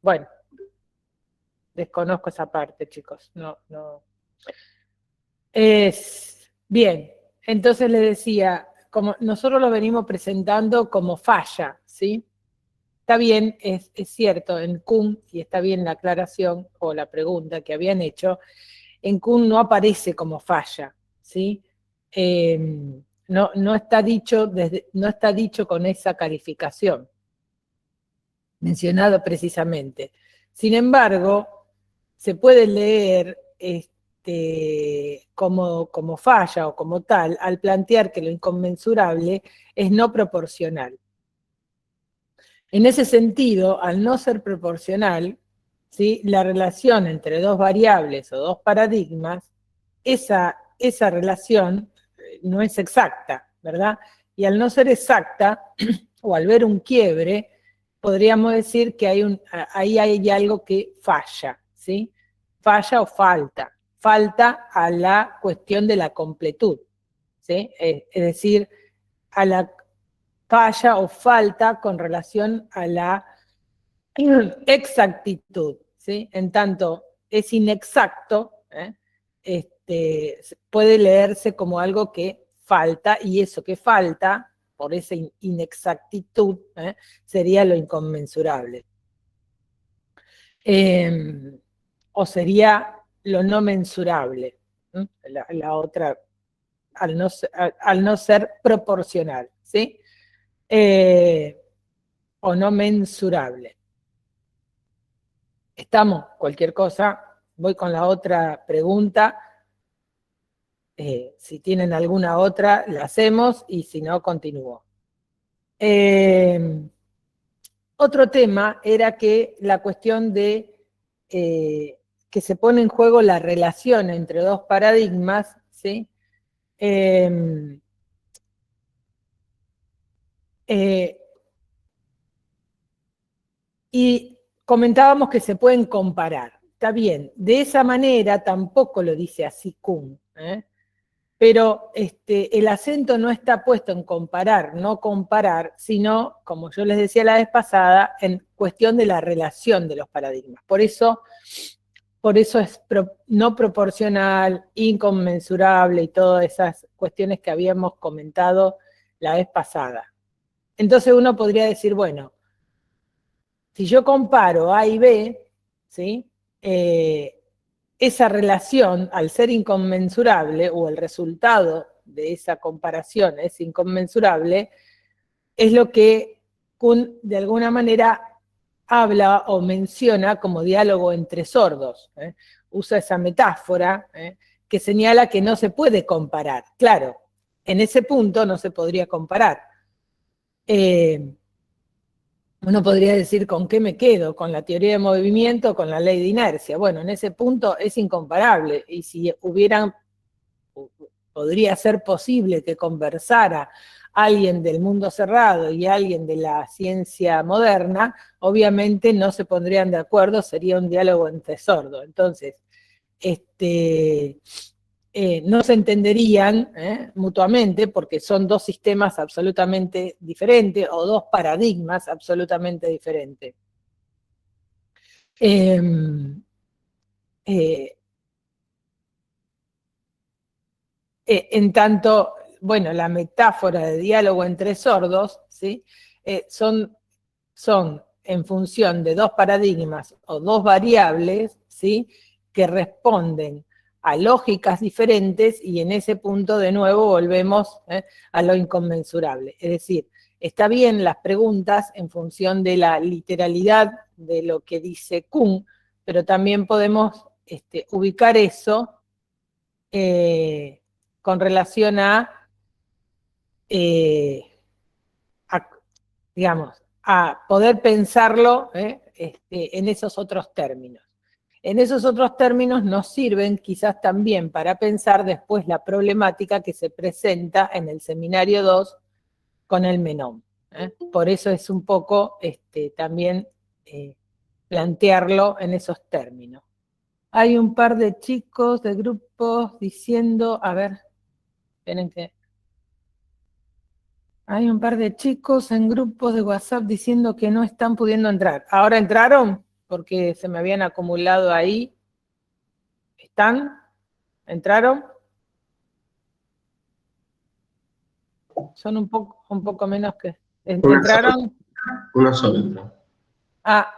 Bueno, desconozco esa parte, chicos. No. Bien, entonces le decía, como nosotros lo venimos presentando como falla, ¿sí? Está bien, es cierto, en Kuhn, y está bien la aclaración o la pregunta que habían hecho, en Kuhn no aparece como falla, ¿sí? No está dicho con esa calificación, mencionado precisamente. Sin embargo, se puede leer como falla o como tal al plantear que lo inconmensurable es no proporcional. En ese sentido, al no ser proporcional, ¿sí?, la relación entre dos variables o dos paradigmas, esa relación no es exacta, ¿verdad? Y al no ser exacta, o al ver un quiebre, podríamos decir que ahí hay algo que falla, ¿sí? Falla o falta. Falta a la cuestión de la completud, ¿sí? Es decir, a la falla o falta con relación a la exactitud, ¿sí? En tanto es inexacto, puede leerse como algo que falta, y eso que falta, por esa inexactitud, sería lo inconmensurable. O sería lo no mensurable, la otra, al no ser proporcional, ¿sí? O no mensurable. Estamos, cualquier cosa, voy con la otra pregunta. Si tienen alguna otra, la hacemos, y si no, continúo. Otro tema era que la cuestión de que se pone en juego la relación entre dos paradigmas, ¿sí? Y comentábamos que se pueden comparar. Está bien, de esa manera tampoco lo dice así Kuhn, pero el acento no está puesto en comparar, no comparar, sino, como yo les decía la vez pasada, en cuestión de la relación de los paradigmas. Por eso es no proporcional, inconmensurable y todas esas cuestiones que habíamos comentado la vez pasada. Entonces uno podría decir, bueno, si yo comparo A y B, ¿sí? Esa relación, al ser inconmensurable, o el resultado de esa comparación es inconmensurable, es lo que Kuhn de alguna manera habla o menciona como diálogo entre sordos. Usa esa metáfora que señala que no se puede comparar. Claro, en ese punto no se podría comparar. Uno podría decir, ¿con qué me quedo? ¿Con la teoría de movimiento o con la ley de inercia? Bueno, en ese punto es incomparable, y si podría ser posible que conversara alguien del mundo cerrado y alguien de la ciencia moderna, obviamente no se pondrían de acuerdo, sería un diálogo entre sordos. Entonces, no se entenderían mutuamente, porque son dos sistemas absolutamente diferentes, o dos paradigmas absolutamente diferentes. En tanto, bueno, la metáfora de diálogo entre sordos, ¿sí? son en función de dos paradigmas o dos variables, ¿sí?, que responden a lógicas diferentes, y en ese punto de nuevo volvemos a lo inconmensurable. Es decir, está bien las preguntas en función de la literalidad de lo que dice Kuhn, pero también podemos ubicar eso con relación digamos, a poder pensarlo en esos otros términos. En esos otros términos nos sirven quizás también para pensar después la problemática que se presenta en el seminario 2 con el MENOM. Por eso es un poco también plantearlo en esos términos. Hay un par de chicos de grupos diciendo, a ver, esperen que... Hay un par de chicos en grupos de WhatsApp diciendo que no están pudiendo entrar. ¿Ahora entraron? porque se me habían acumulado ahí. ¿Están? ¿Entraron? Son un poco menos que... ¿Entraron? Una sola. Ah.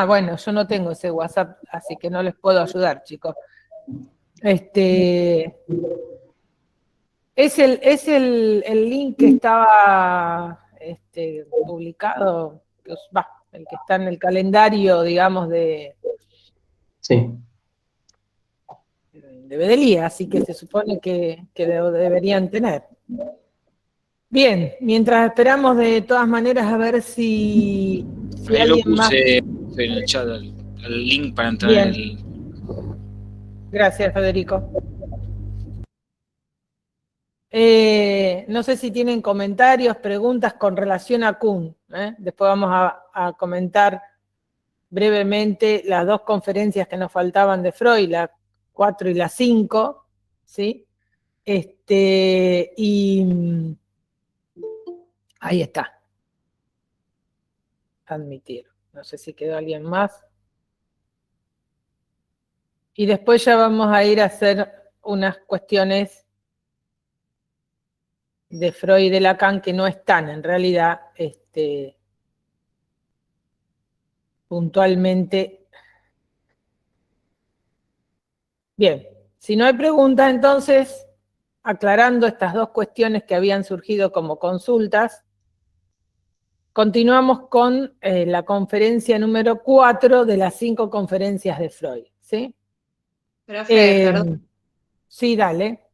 Bueno, yo no tengo ese WhatsApp, así que no les puedo ayudar, chicos. Es el link que estaba publicado, el que está en el calendario, digamos, Sí. de Bedelía, así que se supone que lo deberían tener. Bien, mientras esperamos de todas maneras a ver si Ahí lo alguien más... puse en el chat, el link para entrar Bien. en el... Gracias, Federico. No sé si tienen comentarios, preguntas con relación a Kuhn. Después vamos a comentar brevemente las dos conferencias que nos faltaban de Freud, la 4 y la 5, ¿sí? Y ahí está. Admitir. No sé si quedó alguien más. Y después ya vamos a ir a hacer unas cuestiones de Freud y de Lacan que no están en realidad puntualmente. Bien, si no hay preguntas, entonces, aclarando estas dos cuestiones que habían surgido como consultas, continuamos con la conferencia número 4 de las 5 conferencias de Freud, ¿sí? Profe, perdón. Sí, dale.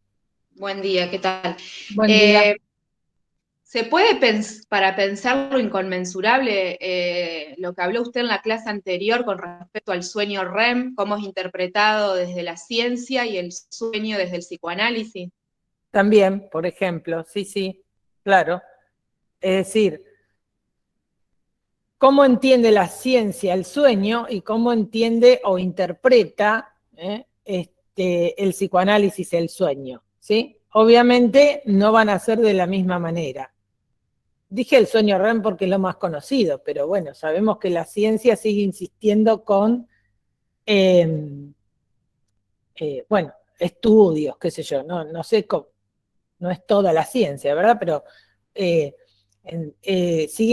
Buen día, ¿qué tal? Buen día. ¿Se puede, para pensar lo inconmensurable, lo que habló usted en la clase anterior con respecto al sueño REM, cómo es interpretado desde la ciencia y el sueño desde el psicoanálisis? También, por ejemplo, sí, claro. Es decir, cómo entiende la ciencia el sueño y cómo entiende o interpreta el psicoanálisis el sueño, ¿sí? Obviamente no van a ser de la misma manera. Dije el sueño REM porque es lo más conocido, pero bueno, sabemos que la ciencia sigue insistiendo con, estudios, qué sé yo, no sé cómo, no es toda la ciencia, ¿verdad? Pero sigue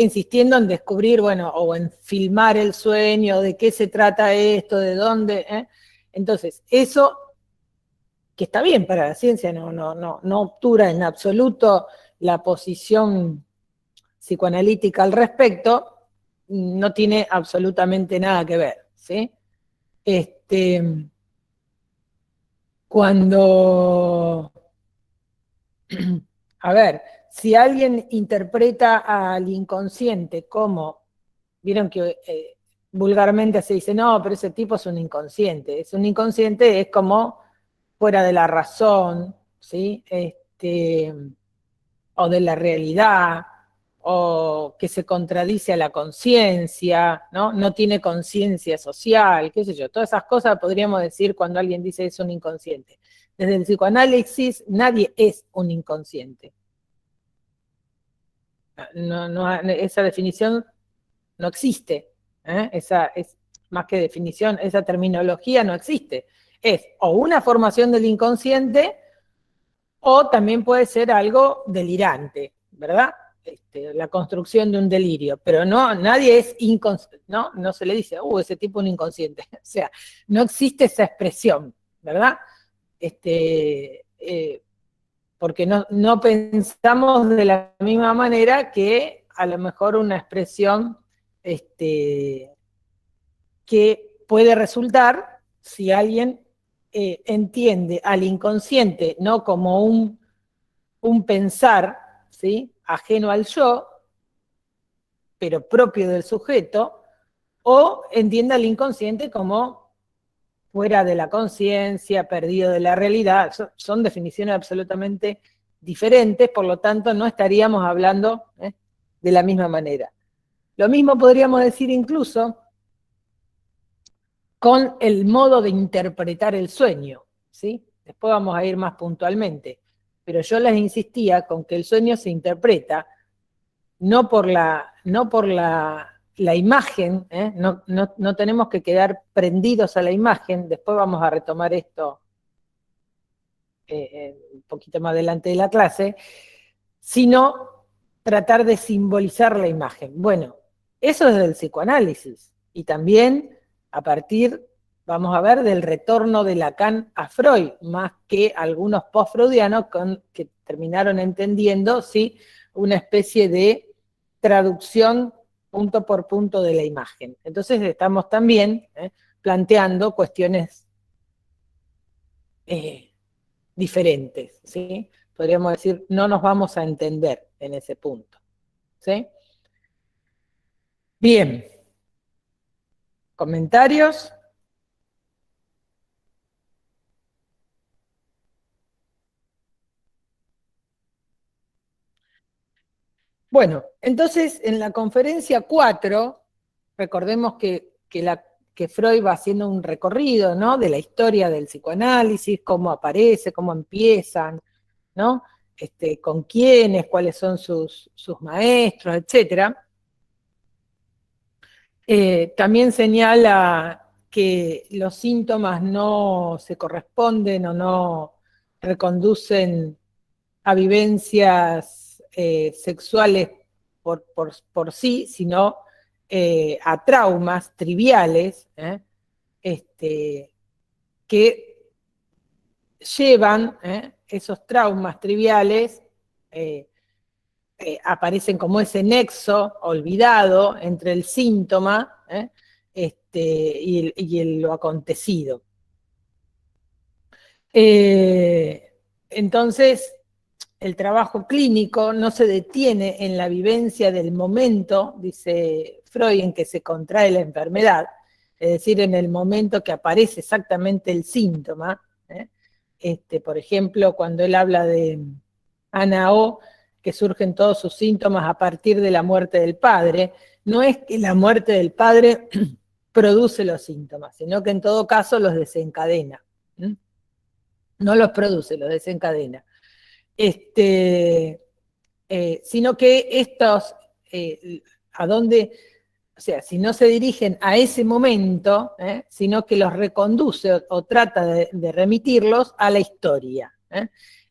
insistiendo en descubrir, bueno, o en filmar el sueño, de qué se trata esto, de dónde. Entonces, eso, que está bien para la ciencia, no obtura en absoluto la posición psicoanalítica al respecto, no tiene absolutamente nada que ver, ¿sí? Cuando... A ver, si alguien interpreta al inconsciente como, vieron que vulgarmente se dice, no, pero ese tipo es un inconsciente. Es un inconsciente, es como fuera de la razón, ¿sí? O de la realidad, o que se contradice a la conciencia, ¿no? No tiene conciencia social, qué sé yo. Todas esas cosas podríamos decir cuando alguien dice es un inconsciente. Desde el psicoanálisis, nadie es un inconsciente. Esa definición no existe. Esa es más que definición, esa terminología no existe. Es o una formación del inconsciente o también puede ser algo delirante, ¿verdad? La construcción de un delirio, pero nadie es inconsciente, no se le dice, ese tipo es un inconsciente. O sea, no existe esa expresión, ¿verdad? Porque no pensamos de la misma manera que a lo mejor una expresión que puede resultar si alguien entiende al inconsciente no como un pensar, ¿sí? Ajeno al yo, pero propio del sujeto, o entiende al inconsciente como fuera de la conciencia, perdido de la realidad. Son definiciones absolutamente diferentes, por lo tanto no estaríamos hablando de la misma manera. Lo mismo podríamos decir incluso con el modo de interpretar el sueño, ¿sí? Después vamos a ir más puntualmente, pero yo les insistía con que el sueño se interpreta no por la imagen, no tenemos que quedar prendidos a la imagen, después vamos a retomar esto un poquito más adelante de la clase, sino tratar de simbolizar la imagen. Bueno, eso es del psicoanálisis, y también a partir, vamos a ver, del retorno de Lacan a Freud, más que algunos post-freudianos que terminaron entendiendo, ¿sí?, una especie de traducción punto por punto de la imagen. Entonces estamos también planteando cuestiones diferentes, ¿sí? Podríamos decir, no nos vamos a entender en ese punto, ¿sí? Bien. ¿Comentarios? Bueno, entonces en la conferencia 4, recordemos que Freud va haciendo un recorrido, ¿no?, de la historia del psicoanálisis, cómo aparece, cómo empiezan, ¿no?, con quiénes, cuáles son sus maestros, etc. También señala que los síntomas no se corresponden o no reconducen a vivencias sexuales por sí, sino a traumas triviales, que llevan, esos traumas triviales, aparecen como ese nexo olvidado entre el síntoma y lo acontecido. Entonces, el trabajo clínico no se detiene en la vivencia del momento, dice Freud, en que se contrae la enfermedad, es decir, en el momento que aparece exactamente el síntoma. Por ejemplo, cuando él habla de Ana O, que surgen todos sus síntomas a partir de la muerte del padre, no es que la muerte del padre produce los síntomas, sino que en todo caso los desencadena. No los produce, los desencadena. Sino que estos, ¿a dónde? O sea, si no se dirigen a ese momento, sino que los reconduce o trata de remitirlos a la historia.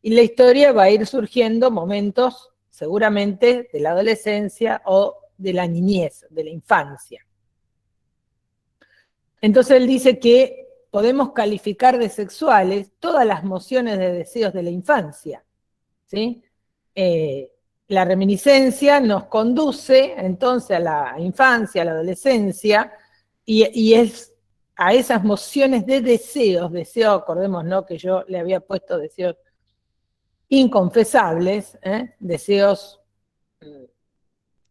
Y la historia va a ir surgiendo momentos, seguramente, de la adolescencia o de la niñez, de la infancia. Entonces él dice que podemos calificar de sexuales todas las mociones de deseos de la infancia, ¿sí? La reminiscencia nos conduce entonces a la infancia, a la adolescencia, y es a esas mociones de deseos, acordémonos, ¿no?, que yo le había puesto deseos inconfesables, deseos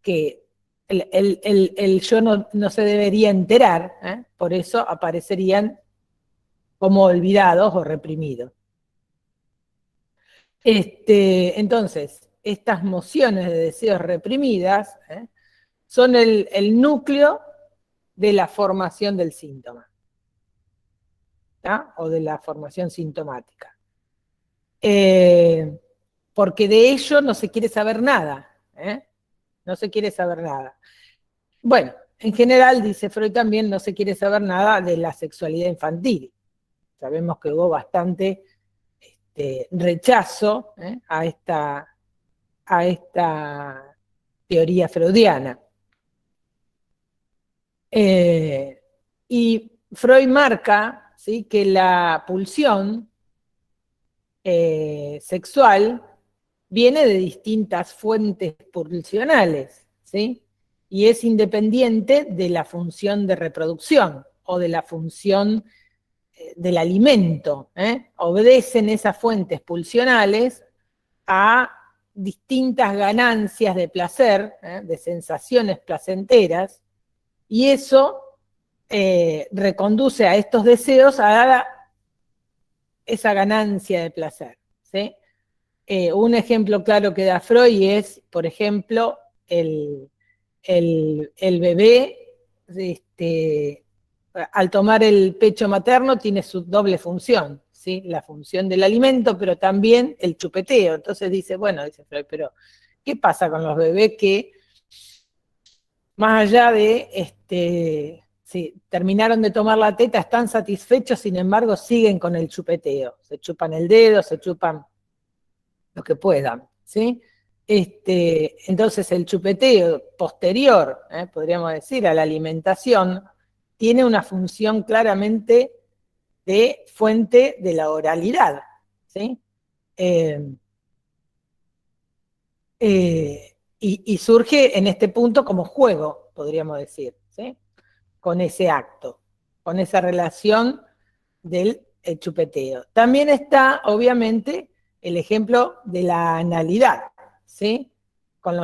que el yo no se debería enterar, por eso aparecerían como olvidados o reprimidos. Entonces, estas mociones de deseos reprimidas son el núcleo de la formación del síntoma, ¿no?, o de la formación sintomática. Porque de ello no se quiere saber nada, no se quiere saber nada. Bueno, en general, dice Freud también, no se quiere saber nada de la sexualidad infantil. Sabemos que hubo bastante rechazo a esta teoría freudiana. Y Freud marca, ¿sí?, que la pulsión sexual viene de distintas fuentes pulsionales, ¿sí?, y es independiente de la función de reproducción o de la función del alimento. Obedecen esas fuentes pulsionales a distintas ganancias de placer, de sensaciones placenteras, y eso reconduce a estos deseos a esa ganancia de placer, ¿sí? Un ejemplo claro que da Freud es, por ejemplo, el bebé, al tomar el pecho materno tiene su doble función, ¿sí?, la función del alimento, pero también el chupeteo. Entonces dice, bueno, dice Freud, pero ¿qué pasa con los bebés que más allá de, sí, terminaron de tomar la teta, están satisfechos, sin embargo siguen con el chupeteo, se chupan el dedo, se chupan lo que puedan, ¿sí? Entonces el chupeteo posterior, podríamos decir, a la alimentación, tiene una función claramente de fuente de la oralidad, ¿sí? Y surge en este punto como juego, podríamos decir, ¿sí? Con ese acto, con esa relación del chupeteo. También está, obviamente, el ejemplo de la analidad, ¿sí? Con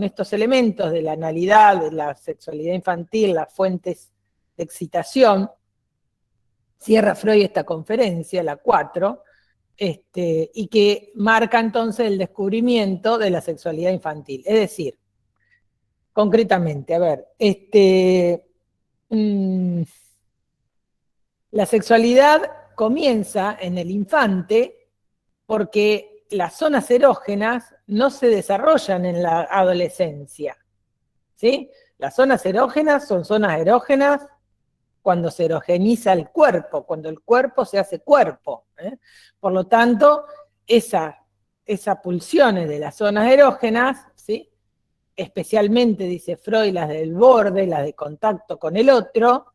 estos elementos de la analidad, de la sexualidad infantil, las fuentes de excitación, cierra Freud esta conferencia, la 4, y que marca entonces el descubrimiento de la sexualidad infantil. Es decir, concretamente, a ver, la sexualidad comienza en el infante porque las zonas erógenas no se desarrollan en la adolescencia, ¿sí? Las zonas erógenas son zonas erógenas cuando se erogeniza el cuerpo, cuando el cuerpo se hace cuerpo. Por lo tanto, esas pulsiones de las zonas erógenas, ¿sí? Especialmente, dice Freud, las del borde, las de contacto con el otro,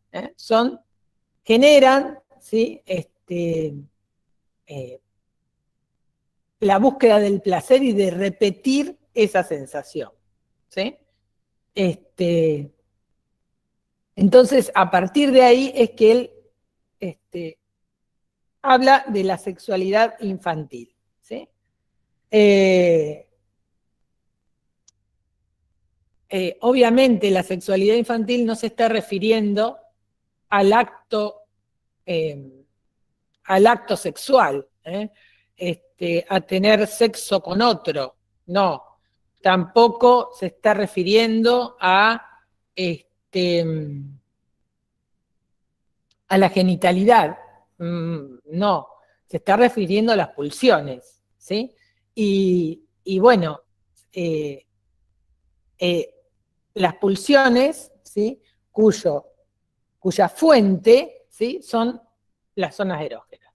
generan, ¿sí? La búsqueda del placer y de repetir esa sensación, ¿sí? Entonces, a partir de ahí es que él habla de la sexualidad infantil, ¿sí? Obviamente la sexualidad infantil no se está refiriendo al acto sexual, a tener sexo con otro, no. Tampoco se está refiriendo a la genitalidad, no. Se está refiriendo a las pulsiones, ¿sí? Y bueno, las pulsiones, ¿sí? Cuya fuente, ¿sí? Son las zonas erógenas.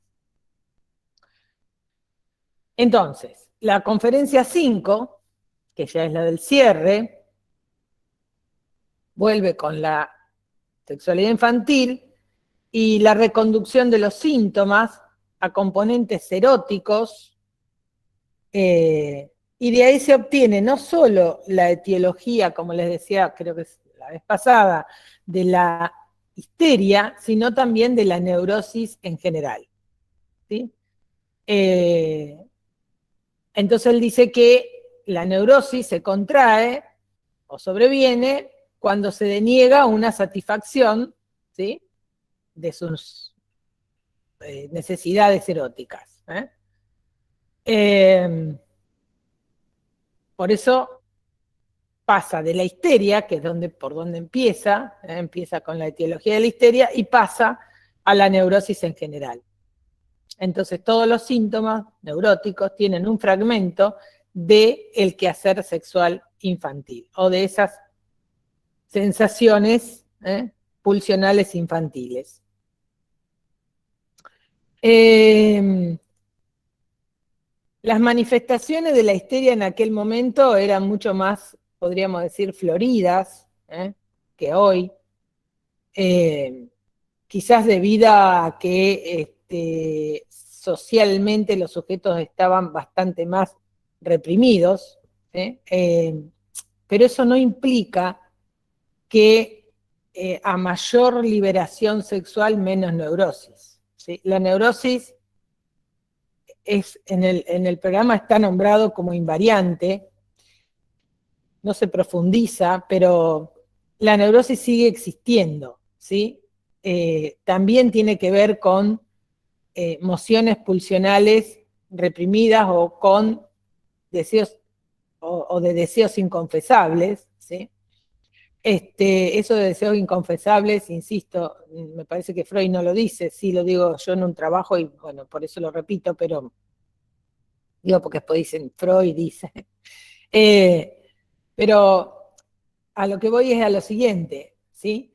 Entonces, la conferencia 5, que ya es la del cierre, vuelve con la sexualidad infantil y la reconducción de los síntomas a componentes eróticos, y de ahí se obtiene no solo la etiología, como les decía, creo que es la vez pasada, de la histeria, sino también de la neurosis en general, ¿sí? Entonces él dice que la neurosis se contrae o sobreviene cuando se deniega una satisfacción, ¿sí? De sus necesidades eróticas. Por eso pasa de la histeria, que es por donde empieza con la etiología de la histeria, y pasa a la neurosis en general. Entonces todos los síntomas neuróticos tienen un fragmento del quehacer sexual infantil, o de esas sensaciones pulsionales infantiles. Las manifestaciones de la histeria en aquel momento eran mucho más, podríamos decir, floridas que hoy. Quizás debido a que socialmente los sujetos estaban bastante más reprimidos, pero eso no implica que a mayor liberación sexual, menos neurosis, ¿sí? La neurosis en el programa está nombrado como invariante, no se profundiza, pero la neurosis sigue existiendo, ¿sí? También tiene que ver con mociones pulsionales reprimidas o con deseos o de deseos inconfesables, ¿sí? Eso de deseos inconfesables, insisto, me parece que Freud no lo dice, sí lo digo yo en un trabajo y bueno, por eso lo repito, pero digo porque después dicen Freud dice. Pero a lo que voy es a lo siguiente, ¿sí?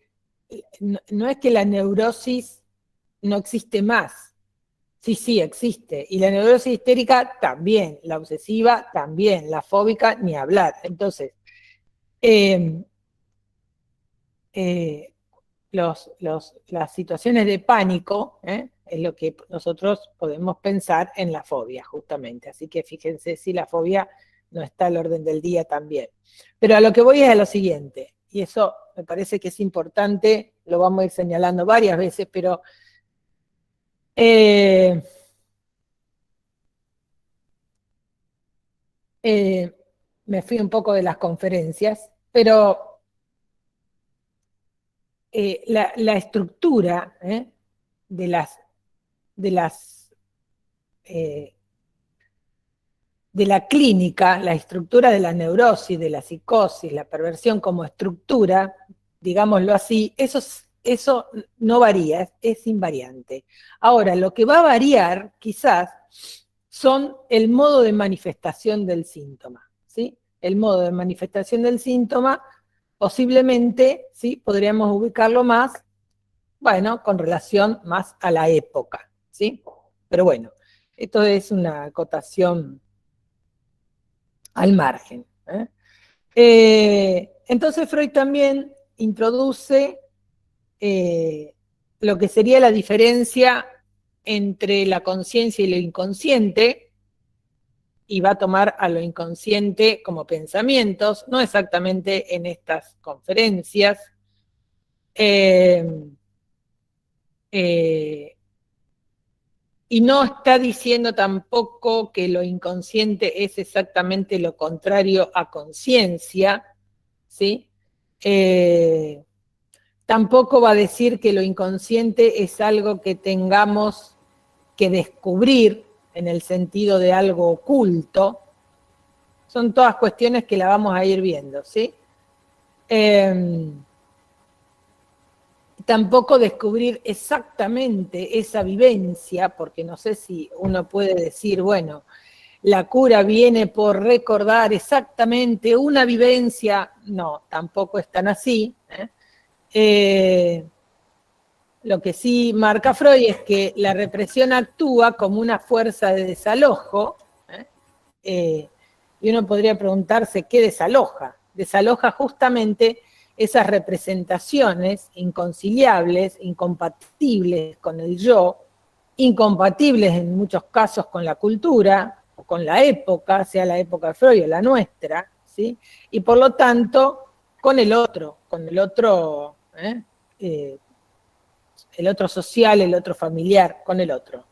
No es que la neurosis no existe más. Sí, existe. Y la neurosis histérica también, la obsesiva también, la fóbica ni hablar. Entonces, las situaciones de pánico es lo que nosotros podemos pensar en la fobia, justamente. Así que fíjense si la fobia no está al orden del día también. Pero a lo que voy es a lo siguiente, y eso me parece que es importante, lo vamos a ir señalando varias veces, pero me fui un poco de las conferencias, pero la estructura de la clínica, la estructura de la neurosis, de la psicosis, la perversión como estructura, digámoslo así, eso no varía, es invariante. Ahora, lo que va a variar, quizás, son el modo de manifestación del síntoma, ¿sí? El modo de manifestación del síntoma, posiblemente, ¿sí? Podríamos ubicarlo más, bueno, con relación más a la época, ¿sí? Pero bueno, esto es una acotación al margen. Entonces Freud también introduce lo que sería la diferencia entre la conciencia y lo inconsciente, y va a tomar a lo inconsciente como pensamientos, no exactamente en estas conferencias. Y no está diciendo tampoco que lo inconsciente es exactamente lo contrario a conciencia, ¿sí? Tampoco va a decir que lo inconsciente es algo que tengamos que descubrir en el sentido de algo oculto. Son todas cuestiones que la vamos a ir viendo, ¿sí? Tampoco descubrir exactamente esa vivencia, porque no sé si uno puede decir, bueno, la cura viene por recordar exactamente una vivencia. No, tampoco es tan así. Lo que sí marca Freud es que la represión actúa como una fuerza de desalojo, y uno podría preguntarse, ¿qué desaloja? Desaloja justamente esas representaciones inconciliables, incompatibles con el yo, incompatibles en muchos casos con la cultura, o con la época, sea la época de Freud o la nuestra, ¿sí? Y por lo tanto, con el otro el otro social, el otro familiar, con el otro.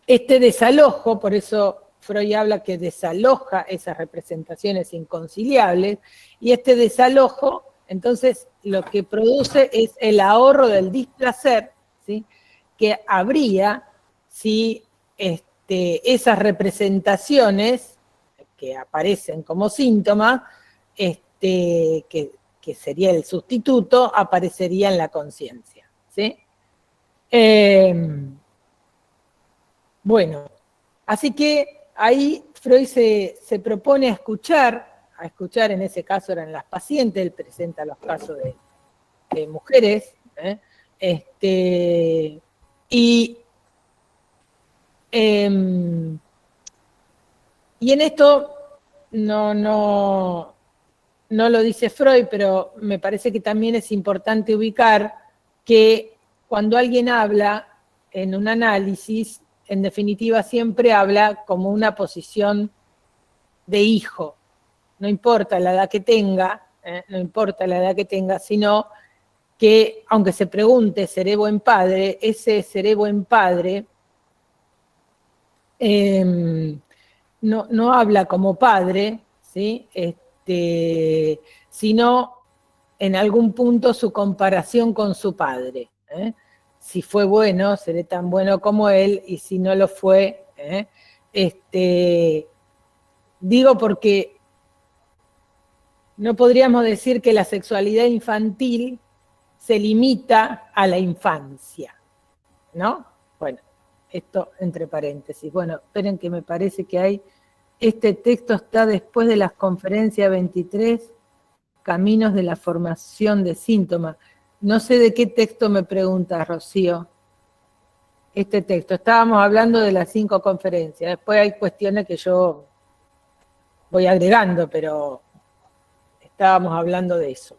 Este desalojo, por eso Freud habla que desaloja esas representaciones inconciliables, y este desalojo, entonces, lo que produce es el ahorro del displacer, ¿sí? Que habría si esas representaciones que aparecen como síntomas, que sería el sustituto, aparecería en la conciencia, ¿sí? Bueno, así que ahí Freud se propone a escuchar en ese caso eran las pacientes, él presenta los casos de mujeres, y en esto no lo dice Freud, pero me parece que también es importante ubicar que cuando alguien habla en un análisis, en definitiva siempre habla como una posición de hijo. No importa la edad que tenga, sino que, aunque se pregunte, ¿seré buen padre? Ese seré buen padre no habla como padre, ¿sí? Sino en algún punto su comparación con su padre. Si fue bueno, seré tan bueno como él, y si no lo fue, digo porque no podríamos decir que la sexualidad infantil se limita a la infancia, ¿no? Bueno, esto entre paréntesis. Bueno, esperen que me parece que hay Este texto está después de la conferencia 23, Caminos de la formación de síntomas. No sé de qué texto me preguntas, Rocío. Este texto. Estábamos hablando de las 5 conferencias. Después hay cuestiones que yo voy agregando, pero estábamos hablando de eso.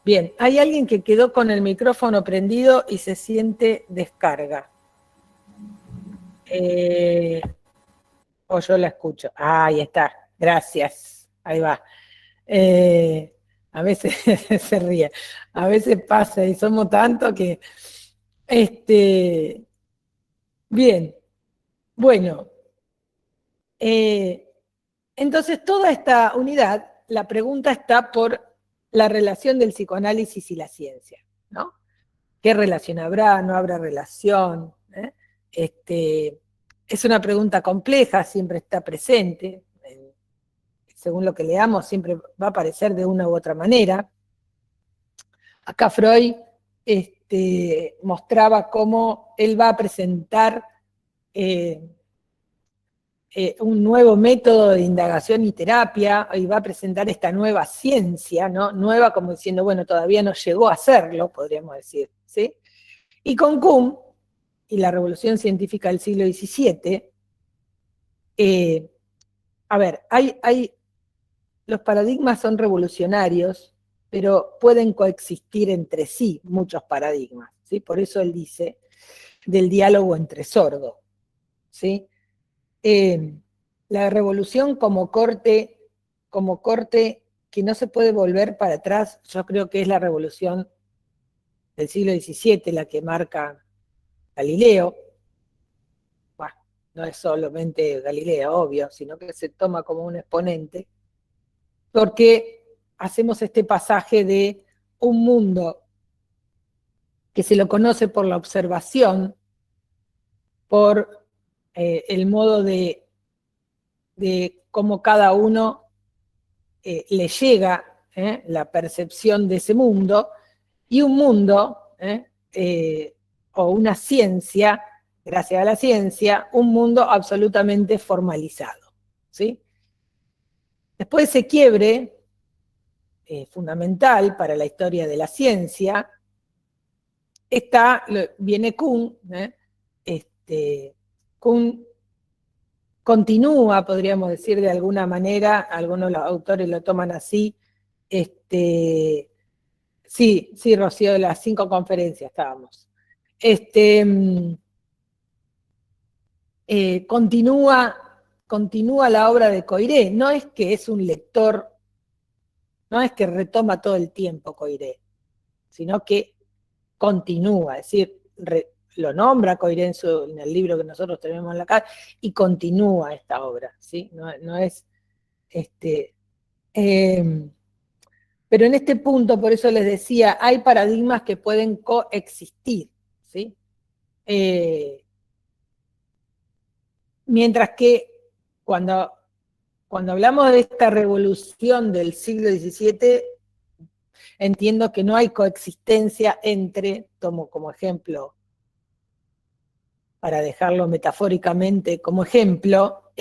Bien, hay alguien que quedó con el micrófono prendido y se siente descarga. O yo la escucho. Ah, ahí está. Gracias. Ahí va. A veces se ríe. A veces pasa y somos tantos que... Bien. Bueno. Entonces, toda esta unidad, la pregunta está por la relación del psicoanálisis y la ciencia, ¿no? ¿Qué relación habrá? ¿No habrá relación? Es una pregunta compleja, siempre está presente. Según lo que leamos, siempre va a aparecer de una u otra manera. Acá Freud mostraba cómo él va a presentar un nuevo método de indagación y terapia, y va a presentar esta nueva ciencia, ¿no? Nueva como diciendo, bueno, todavía no llegó a hacerlo, podríamos decir, ¿sí? Y con Kuhn, y la revolución científica del siglo XVII, a ver, los paradigmas son revolucionarios, pero pueden coexistir entre sí muchos paradigmas, ¿sí? Por eso él dice del diálogo entre sordos, ¿sí? La revolución como corte que no se puede volver para atrás, yo creo que es la revolución del siglo XVII, la que marca Galileo. Bueno, no es solamente Galileo, obvio, sino que se toma como un exponente, porque hacemos este pasaje de un mundo que se lo conoce por la observación, por el modo de cómo cada uno le llega la percepción de ese mundo, y un mundo, o una ciencia, gracias a la ciencia, un mundo absolutamente formalizado, ¿sí? Después de ese quiebre, fundamental para la historia de la ciencia, viene Kuhn, Kuhn continúa, podríamos decir de alguna manera, algunos de los autores lo toman así, sí, Rocío, de las 5 conferencias estábamos. Continúa la obra de Coiré, no es que es un lector, no es que retoma todo el tiempo Coiré, sino que continúa, es decir, lo nombra Coiré en el libro que nosotros tenemos en la casa, y continúa esta obra, ¿sí? No es, pero en este punto, por eso les decía, hay paradigmas que pueden coexistir, ¿sí? Mientras que cuando hablamos de esta revolución del siglo XVII, entiendo que no hay coexistencia entre, tomo como ejemplo, para dejarlo metafóricamente como ejemplo,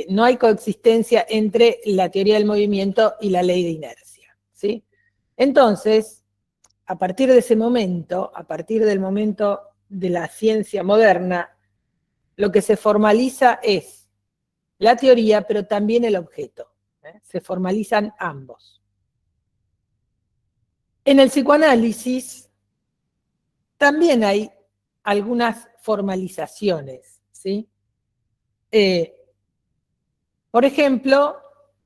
no hay coexistencia entre la teoría del movimiento y la ley de inercia, ¿sí? Entonces, a partir de ese momento, a partir del momento de la ciencia moderna, lo que se formaliza es la teoría, pero también el objeto. Se formalizan ambos. En el psicoanálisis también hay algunas formalizaciones, ¿sí? Por ejemplo,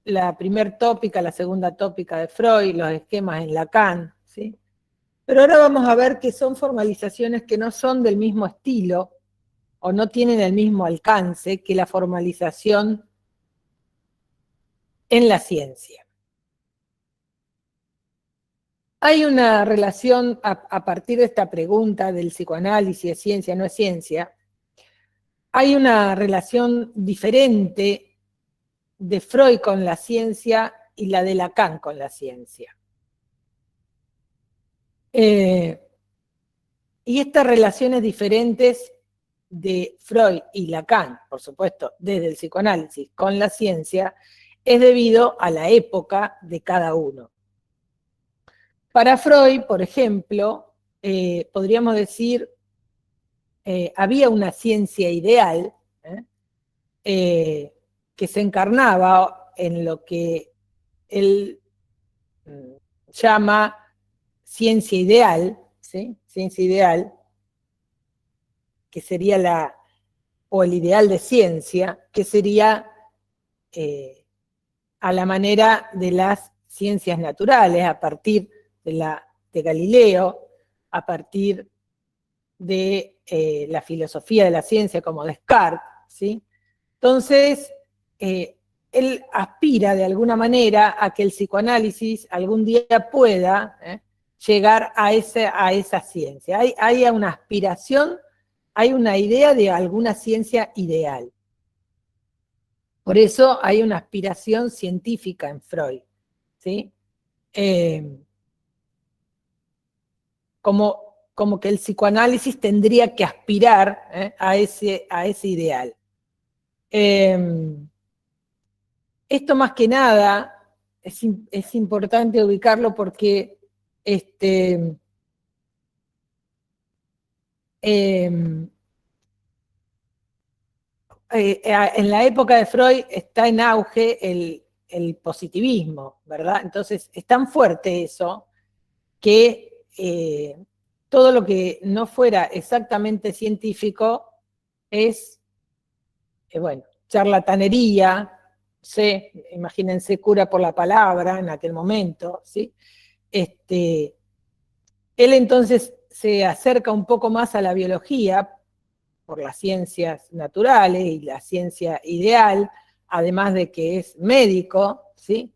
la primer tópica, la segunda tópica de Freud, los esquemas en Lacan, ¿sí? Pero ahora vamos a ver que son formalizaciones que no son del mismo estilo o no tienen el mismo alcance que la formalización en la ciencia. Hay una relación, a partir de esta pregunta del psicoanálisis, ¿es ciencia, no es ciencia? Hay una relación diferente de Freud con la ciencia y la de Lacan con la ciencia. Y estas relaciones diferentes de Freud y Lacan, por supuesto, desde el psicoanálisis con la ciencia, es debido a la época de cada uno. Para Freud, por ejemplo, podríamos decir, había una ciencia ideal que se encarnaba en lo que él llama ciencia ideal, ¿sí? Ciencia ideal, que sería o el ideal de ciencia, que sería a la manera de las ciencias naturales, a partir de Galileo, a partir de la filosofía de la ciencia como Descartes, ¿sí? Entonces, él aspira de alguna manera a que el psicoanálisis algún día pueda llegar a esa ciencia. Hay una aspiración, hay una idea de alguna ciencia ideal. Por eso hay una aspiración científica en Freud, ¿sí? Como que el psicoanálisis tendría que aspirar a ese ideal. Esto más que nada es importante ubicarlo porque en la época de Freud está en auge el positivismo, ¿verdad? Entonces es tan fuerte eso que todo lo que no fuera exactamente científico es, bueno, charlatanería, ¿sí? Imagínense cura por la palabra en aquel momento, ¿sí? Él entonces se acerca un poco más a la biología por las ciencias naturales y la ciencia ideal, además de que es médico, ¿sí?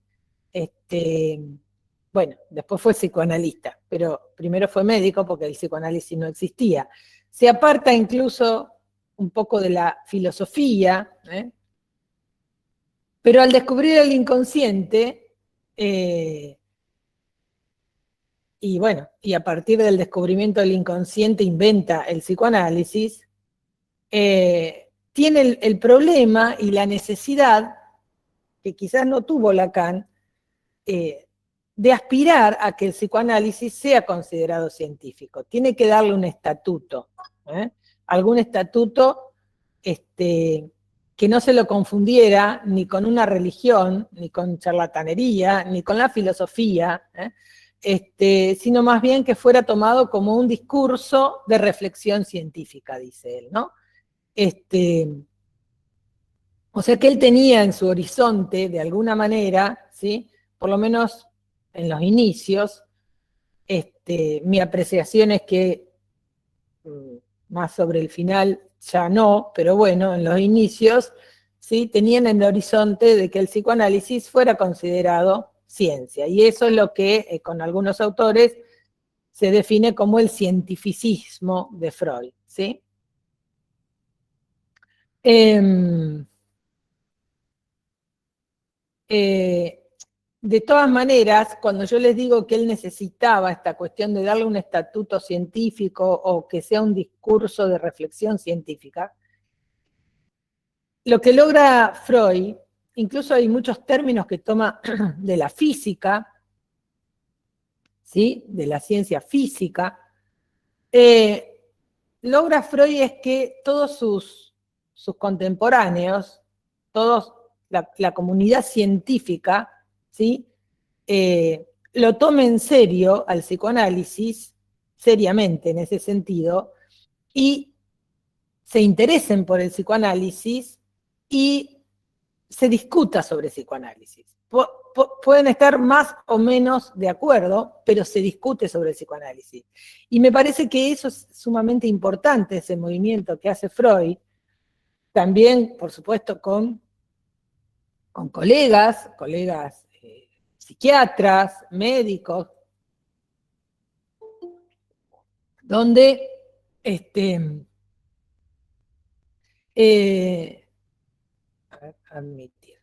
Bueno, después fue psicoanalista, pero primero fue médico porque el psicoanálisis no existía. Se aparta incluso un poco de la filosofía, pero al descubrir el inconsciente, y bueno, y a partir del descubrimiento del inconsciente inventa el psicoanálisis, tiene el problema y la necesidad, que quizás no tuvo Lacan, de aspirar a que el psicoanálisis sea considerado científico. Tiene que darle un estatuto, algún estatuto que no se lo confundiera ni con una religión, ni con charlatanería, ni con la filosofía, sino más bien que fuera tomado como un discurso de reflexión científica, dice él, ¿no? O sea que él tenía en su horizonte, de alguna manera, ¿sí? Por lo menos en los inicios, mi apreciación es que más sobre el final ya no, pero bueno, en los inicios, ¿sí? Tenían en el horizonte de que el psicoanálisis fuera considerado ciencia, y eso es lo que con algunos autores se define como el cientificismo de Freud, ¿sí? De todas maneras, cuando yo les digo que él necesitaba esta cuestión de darle un estatuto científico o que sea un discurso de reflexión científica, lo que logra Freud, incluso hay muchos términos que toma de la física, ¿sí? De la ciencia física, logra Freud es que todos sus contemporáneos, todos la comunidad científica, ¿sí? Lo tome en serio al psicoanálisis, seriamente en ese sentido, y se interesen por el psicoanálisis y se discuta sobre psicoanálisis. Pueden estar más o menos de acuerdo, pero se discute sobre el psicoanálisis. Y me parece que eso es sumamente importante, ese movimiento que hace Freud, también, por supuesto, con colegas psiquiatras, médicos, donde admitir.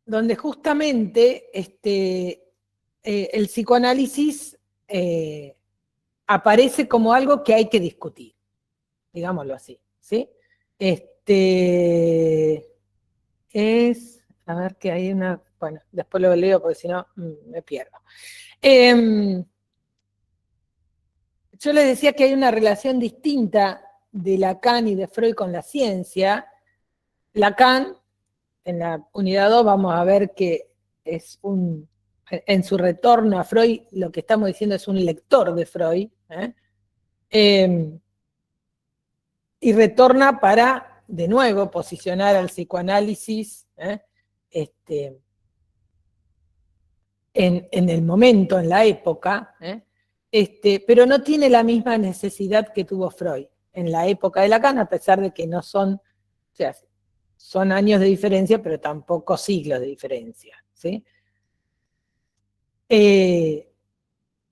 Donde justamente el psicoanálisis aparece como algo que hay que discutir, digámoslo así, ¿sí? A ver que hay una, bueno, después lo leo porque si no me pierdo. Yo les decía que hay una relación distinta de Lacan y de Freud con la ciencia. Lacan, en la unidad 2 vamos a ver que es en su retorno a Freud, lo que estamos diciendo es un lector de Freud, y retorna para, de nuevo, posicionar al psicoanálisis en el momento, en la época, pero no tiene la misma necesidad que tuvo Freud en la época de Lacan, a pesar de que no son, o sea, son años de diferencia, pero tampoco siglos de diferencia, ¿sí? En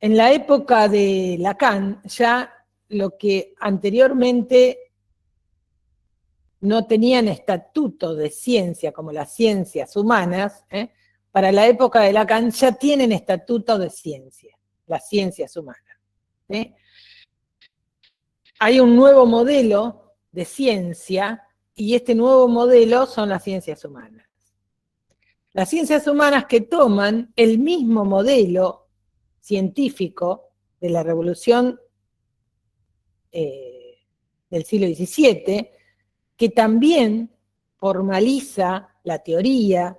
la época de Lacan, ya lo que anteriormente no tenían estatuto de ciencia como las ciencias humanas, para la época de Lacan ya tienen estatuto de ciencia, las ciencias humanas. ¿Sí? Hay un nuevo modelo de ciencia y este nuevo modelo son las ciencias humanas. Las ciencias humanas que toman el mismo modelo científico de la revolución del siglo XVII, que también formaliza la teoría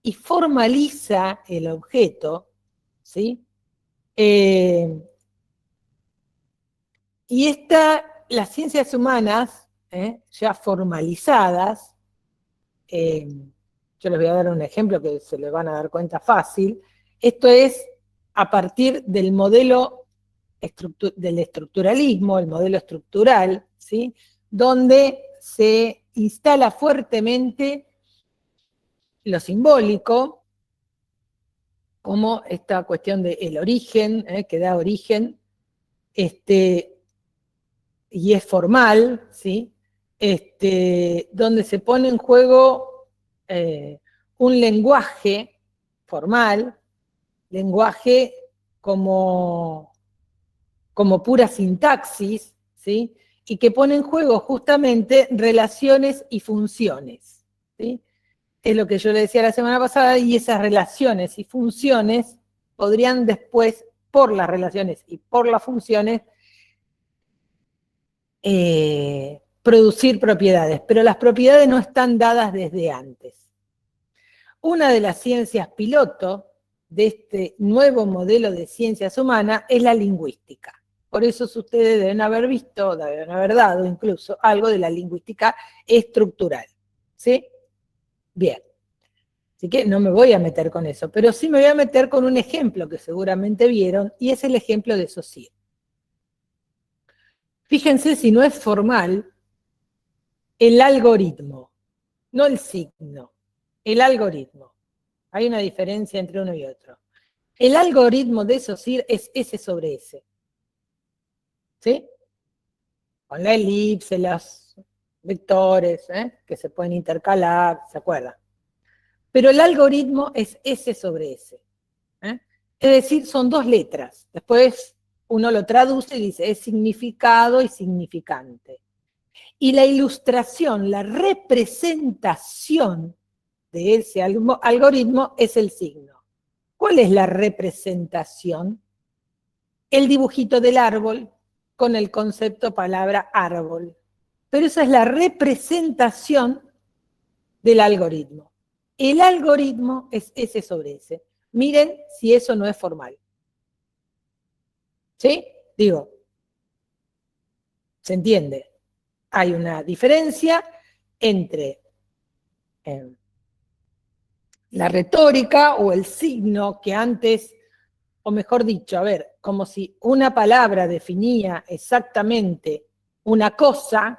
y formaliza el objeto, ¿sí? Y las ciencias humanas, ya formalizadas, yo les voy a dar un ejemplo que se les van a dar cuenta fácil, esto es a partir del modelo del estructuralismo, el modelo estructural, ¿sí? Donde se instala fuertemente lo simbólico, como esta cuestión del origen, que da origen, y es formal, ¿sí? Donde se pone en juego un lenguaje formal, lenguaje como pura sintaxis, ¿sí? Y que pone en juego justamente relaciones y funciones, ¿sí? Es lo que yo le decía la semana pasada, y esas relaciones y funciones podrían después, por las relaciones y por las funciones, producir propiedades, pero las propiedades no están dadas desde antes. Una de las ciencias piloto de este nuevo modelo de ciencias humanas es la lingüística. Por eso ustedes deben haber visto, deben haber dado incluso algo de la lingüística estructural. ¿Sí? Bien. Así que no me voy a meter con eso, pero sí me voy a meter con un ejemplo que seguramente vieron, y es el ejemplo de Saussure. Fíjense si no es formal el algoritmo, no el signo, el algoritmo. Hay una diferencia entre uno y otro. El algoritmo de Saussure es S sobre S. ¿Sí? Con la elipse, los vectores, que se pueden intercalar, ¿se acuerdan? Pero el algoritmo es S sobre S. Es decir, son dos letras. Después uno lo traduce y dice, es significado y significante. Y la ilustración, la representación de ese algoritmo es el signo. ¿Cuál es la representación? El dibujito del árbol con el concepto palabra árbol. Pero esa es la representación del algoritmo. El algoritmo es S sobre S. Miren si eso no es formal. ¿Sí? Digo, ¿se entiende? Hay una diferencia entre la retórica o el signo que antes, o mejor dicho, a ver, como si una palabra definía exactamente una cosa,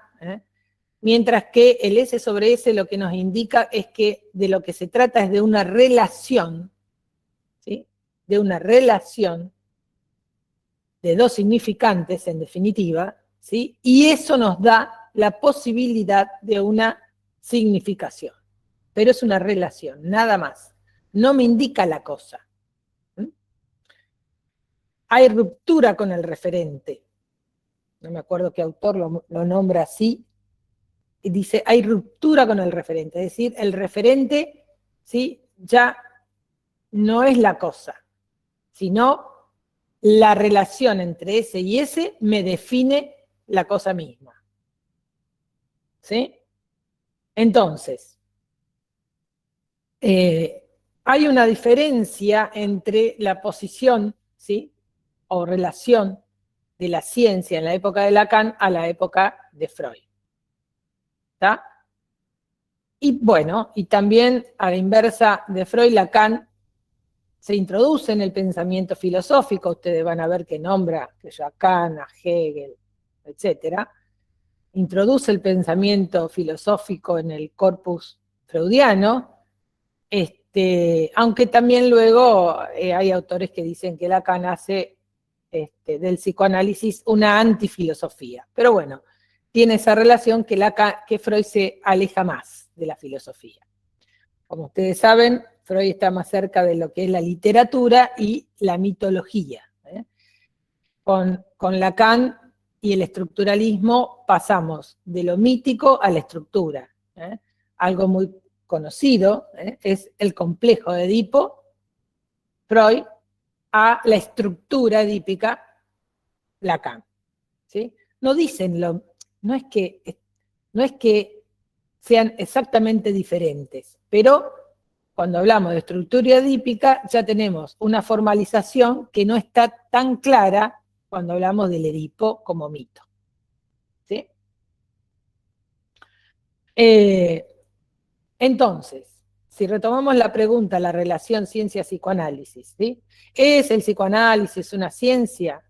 mientras que el S sobre S lo que nos indica es que de lo que se trata es de una relación, ¿sí? De una relación de dos significantes, en definitiva, ¿sí? Y eso nos da la posibilidad de una significación. Pero es una relación, nada más. No me indica la cosa. hay ruptura con el referente. No me acuerdo qué autor lo nombra así. Y dice, hay ruptura con el referente. Es decir, el referente, ¿sí?, ya no es la cosa, sino la relación entre ese y ese me define la cosa misma. ¿Sí? Entonces, hay una diferencia entre la posición, ¿sí?, o relación de la ciencia en la época de Lacan a la época de Freud. ¿Está? Y bueno, y también a la inversa de Freud, Lacan se introduce en el pensamiento filosófico. Ustedes van a ver que nombra a Kant, a Hegel, etc. Introduce el pensamiento filosófico en el corpus freudiano, aunque también luego hay autores que dicen que Lacan hace del psicoanálisis una antifilosofía. Pero bueno, tiene esa relación que Freud se aleja más de la filosofía. Como ustedes saben, Freud está más cerca de lo que es la literatura y la mitología. Con Lacan y el estructuralismo pasamos de lo mítico a la estructura. Algo muy conocido es el complejo de Edipo, Freud, a la estructura edípica, Lacan. ¿Sí? No dicen no es que sean exactamente diferentes, pero cuando hablamos de estructura edípica ya tenemos una formalización que no está tan clara cuando hablamos del Edipo como mito. ¿Sí? Entonces, si retomamos la pregunta, la relación ciencia-psicoanálisis, ¿sí?, ¿es el psicoanálisis una ciencia?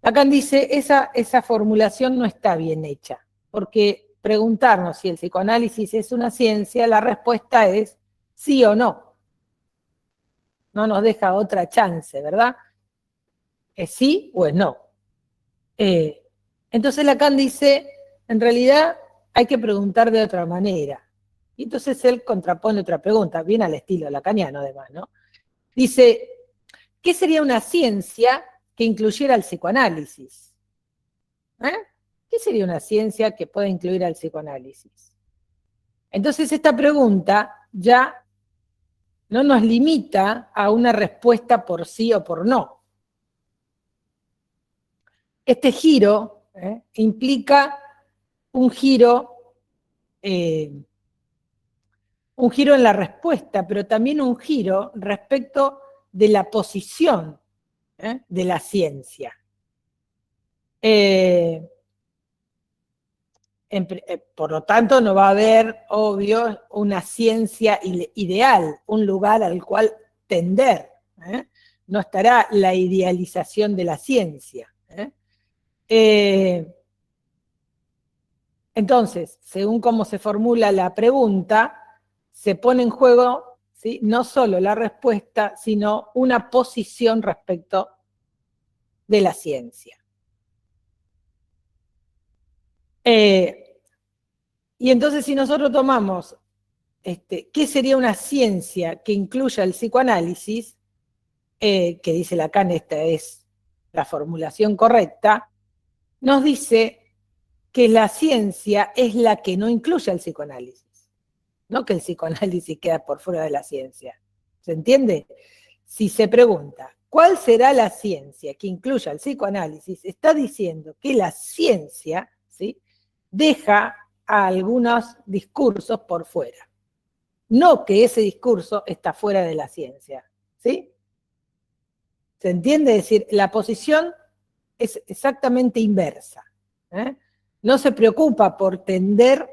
Lacan dice, esa formulación no está bien hecha, porque preguntarnos si el psicoanálisis es una ciencia, la respuesta es sí o no. No nos deja otra chance, ¿verdad? ¿Es sí o es no? Entonces Lacan dice, en realidad hay que preguntar de otra manera. Y entonces él contrapone otra pregunta, bien al estilo lacaniano además, ¿no? Dice, ¿qué sería una ciencia que incluyera el psicoanálisis? ¿Qué sería una ciencia que pueda incluir al psicoanálisis? Entonces esta pregunta ya no nos limita a una respuesta por sí o por no. Este giro implica un giro en la respuesta, pero también un giro respecto de la posición de la ciencia. Por lo tanto, no va a haber, obvio, una ciencia ideal, un lugar al cual tender. No estará la idealización de la ciencia. Entonces, según cómo se formula la pregunta, se pone en juego, ¿sí?, no solo la respuesta, sino una posición respecto de la ciencia. Y entonces, si nosotros tomamos ¿qué sería una ciencia que incluya el psicoanálisis? Que dice Lacan, esta es la formulación correcta, nos dice que la ciencia es la que no incluye el psicoanálisis, no que el psicoanálisis queda por fuera de la ciencia. ¿Se entiende? Si se pregunta, ¿cuál será la ciencia que incluya el psicoanálisis? Está diciendo que la ciencia, ¿sí?, deja a algunos discursos por fuera. No que ese discurso está fuera de la ciencia. ¿Sí? ¿Se entiende? Es decir, la posición es exactamente inversa. No se preocupa por tender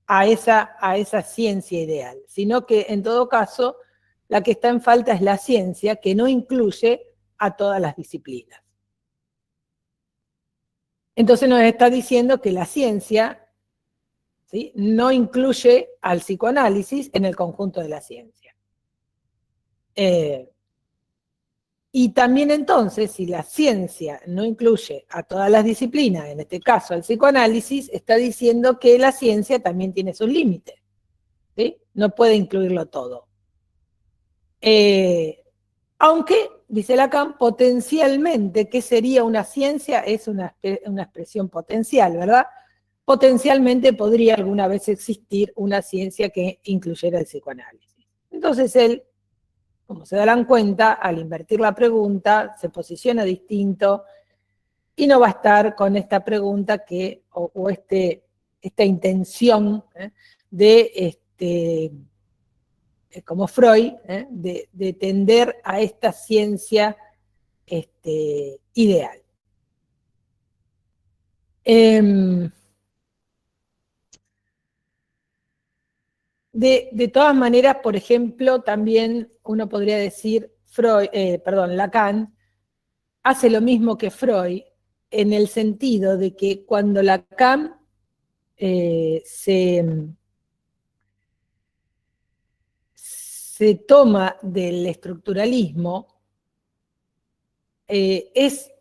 a esa ciencia ideal, sino que en todo caso la que está en falta es la ciencia que no incluye a todas las disciplinas. Entonces nos está diciendo que la ciencia, ¿sí?, no incluye al psicoanálisis en el conjunto de la ciencia. Y también entonces, si la ciencia no incluye a todas las disciplinas, en este caso al psicoanálisis, está diciendo que la ciencia también tiene sus límites, ¿sí? No puede incluirlo todo. Aunque dice Lacan, potencialmente, ¿qué sería una ciencia? Es una expresión potencial, ¿verdad? Potencialmente podría alguna vez existir una ciencia que incluyera el psicoanálisis. Entonces él, como se darán cuenta, al invertir la pregunta, se posiciona distinto y no va a estar con esta pregunta o esta intención de como Freud, de tender a esta ciencia ideal. De todas maneras, por ejemplo, también uno podría decir, Lacan hace lo mismo que Freud, en el sentido de que cuando Lacan se toma del estructuralismo, es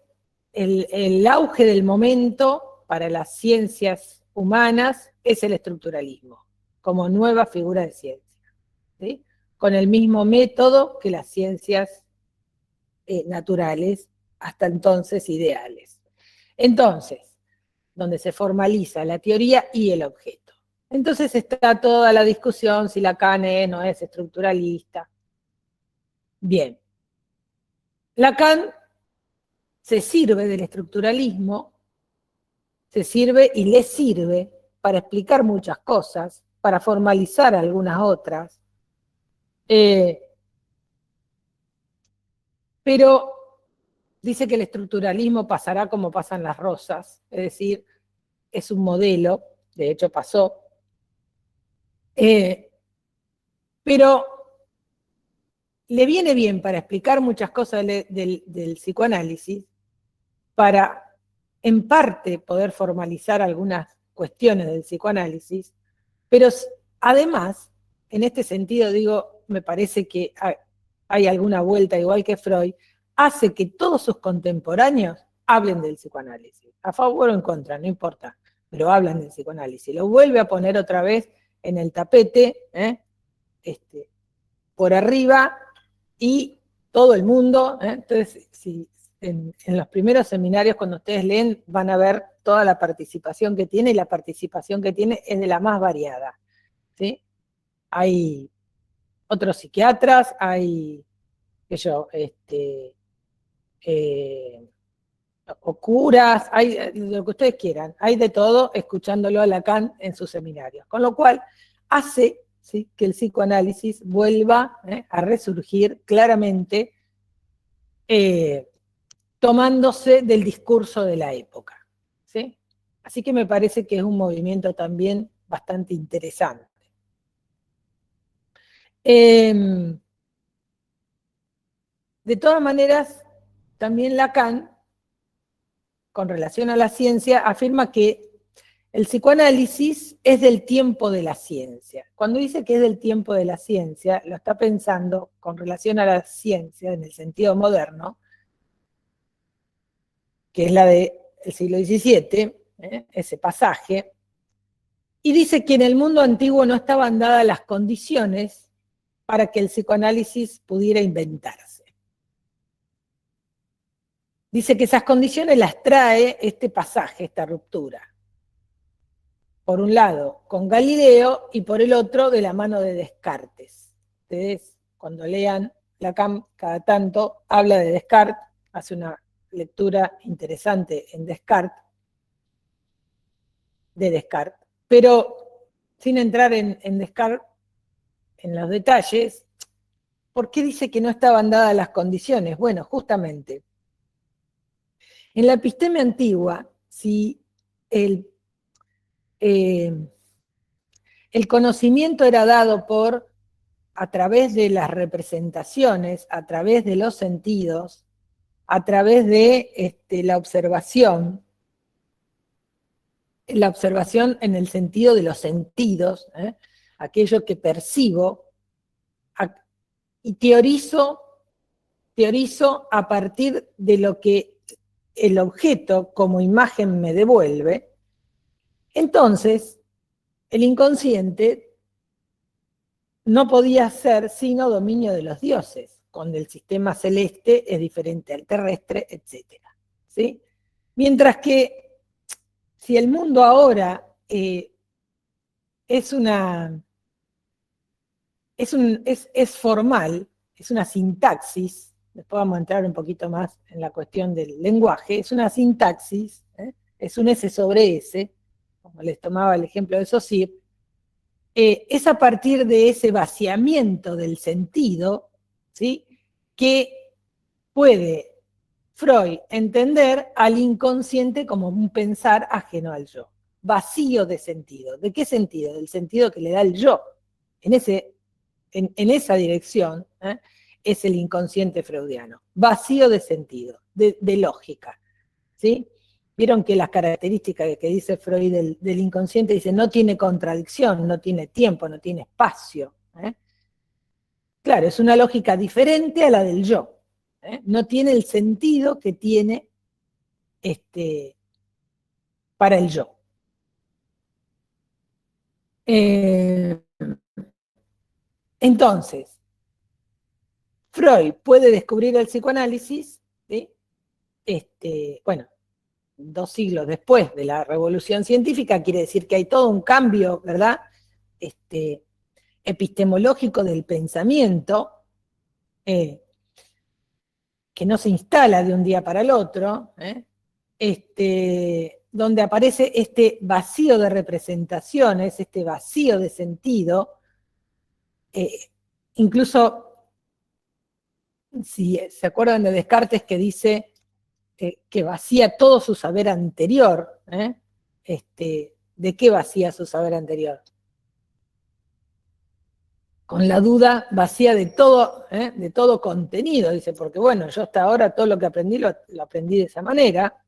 el auge del momento para las ciencias humanas, es el estructuralismo, como nueva figura de ciencia, ¿sí? Con el mismo método que las ciencias naturales, hasta entonces ideales. Entonces, donde se formaliza la teoría y el objeto. Entonces está toda la discusión si Lacan es, no es estructuralista. Bien. Lacan se sirve del estructuralismo, se sirve y le sirve para explicar muchas cosas, para formalizar algunas otras, pero dice que el estructuralismo pasará como pasan las rosas, es decir, es un modelo, de hecho pasó, pero le viene bien para explicar muchas cosas del psicoanálisis, para en parte poder formalizar algunas cuestiones del psicoanálisis, pero además, en este sentido digo, me parece que hay alguna vuelta, igual que Freud, hace que todos sus contemporáneos hablen del psicoanálisis, a favor o en contra, no importa, pero hablan del psicoanálisis, lo vuelve a poner otra vez en el tapete, por arriba, y todo el mundo, entonces, si en los primeros seminarios, cuando ustedes leen, van a ver toda la participación que tiene, y la participación que tiene es de la más variada, ¿sí? Hay otros psiquiatras, hay, o curas, hay lo que ustedes quieran, hay de todo escuchándolo a Lacan en sus seminarios, con lo cual hace, ¿sí?, que el psicoanálisis vuelva a resurgir claramente, tomándose del discurso de la época, ¿sí? Así que me parece que es un movimiento también bastante interesante. De todas maneras, también Lacan, con relación a la ciencia, afirma que el psicoanálisis es del tiempo de la ciencia. Cuando dice que es del tiempo de la ciencia, lo está pensando con relación a la ciencia en el sentido moderno, que es la del siglo XVII, ese pasaje, y dice que en el mundo antiguo no estaban dadas las condiciones para que el psicoanálisis pudiera inventarse. Dice que esas condiciones las trae este pasaje, esta ruptura. Por un lado, con Galileo, y por el otro, de la mano de Descartes. Ustedes, cuando lean Lacan, cada tanto habla de Descartes, hace una lectura interesante en Descartes, pero sin entrar en Descartes, en los detalles, ¿por qué dice que no estaban dadas las condiciones? Bueno, justamente, en la episteme antigua, si el conocimiento era dado a través de las representaciones, a través de los sentidos, a través de la observación en el sentido de los sentidos, aquello que percibo, y teorizo a partir de lo que el objeto como imagen me devuelve. Entonces, el inconsciente no podía ser sino dominio de los dioses. con el sistema celeste es diferente al terrestre, etc. ¿Sí? Mientras que si el mundo ahora es formal, es una sintaxis, después vamos a entrar un poquito más en la cuestión del lenguaje, es una sintaxis, es un S sobre S, como les tomaba el ejemplo de Saussure, es a partir de ese vaciamiento del sentido, ¿sí?, que puede Freud entender al inconsciente como un pensar ajeno al yo, vacío de sentido. ¿De qué sentido? Del sentido que le da el yo. En esa dirección es el inconsciente freudiano, vacío de sentido, de lógica, ¿sí? Vieron que las características que dice Freud del inconsciente, dice, no tiene contradicción, no tiene tiempo, no tiene espacio. Claro, es una lógica diferente a la del yo. No tiene el sentido que tiene para el yo. Entonces, Freud puede descubrir el psicoanálisis, ¿sí? Bueno, 2 siglos después de la revolución científica, quiere decir que hay todo un cambio, ¿verdad?, epistemológico del pensamiento, que no se instala de un día para el otro, donde aparece este vacío de representaciones, este vacío de sentido, incluso, si se acuerdan de Descartes, que dice que vacía todo su saber anterior. ¿De qué vacía su saber anterior? Con la duda vacía de todo contenido, dice, porque bueno, yo hasta ahora todo lo que aprendí lo aprendí de esa manera.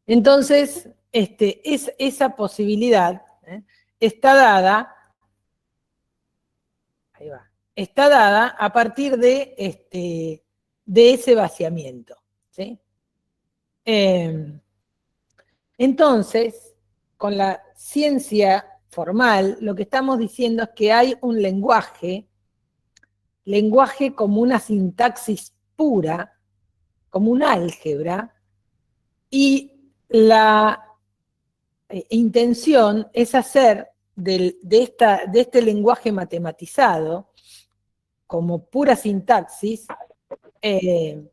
Entonces, esa posibilidad está dada, ahí va, está dada a partir de ese vaciamiento, ¿sí? Entonces, con la ciencia formal, lo que estamos diciendo es que hay un lenguaje como una sintaxis pura, como un álgebra, y la intención es hacer de este lenguaje matematizado, como pura sintaxis, el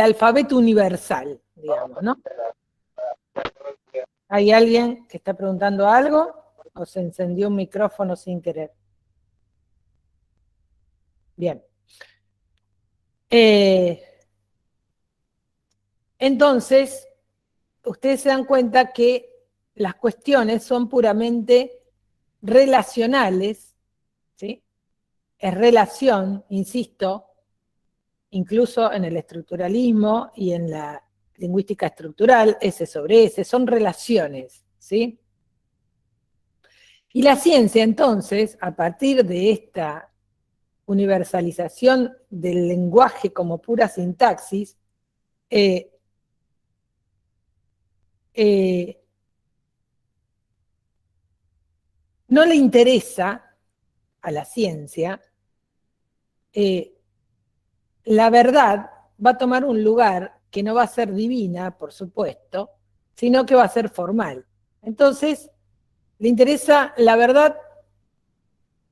alfabeto universal, digamos, ¿no? ¿Hay alguien que está preguntando algo? ¿O se encendió un micrófono sin querer? Bien. Entonces, ustedes se dan cuenta que las cuestiones son puramente relacionales, ¿sí? Es relación, insisto, incluso en el estructuralismo y en la lingüística estructural, S sobre S, son relaciones, ¿sí? Y la ciencia, entonces, a partir de esta universalización del lenguaje como pura sintaxis, no le interesa a la ciencia, la verdad va a tomar un lugar que no va a ser divina, por supuesto, sino que va a ser formal. Entonces, le interesa la verdad,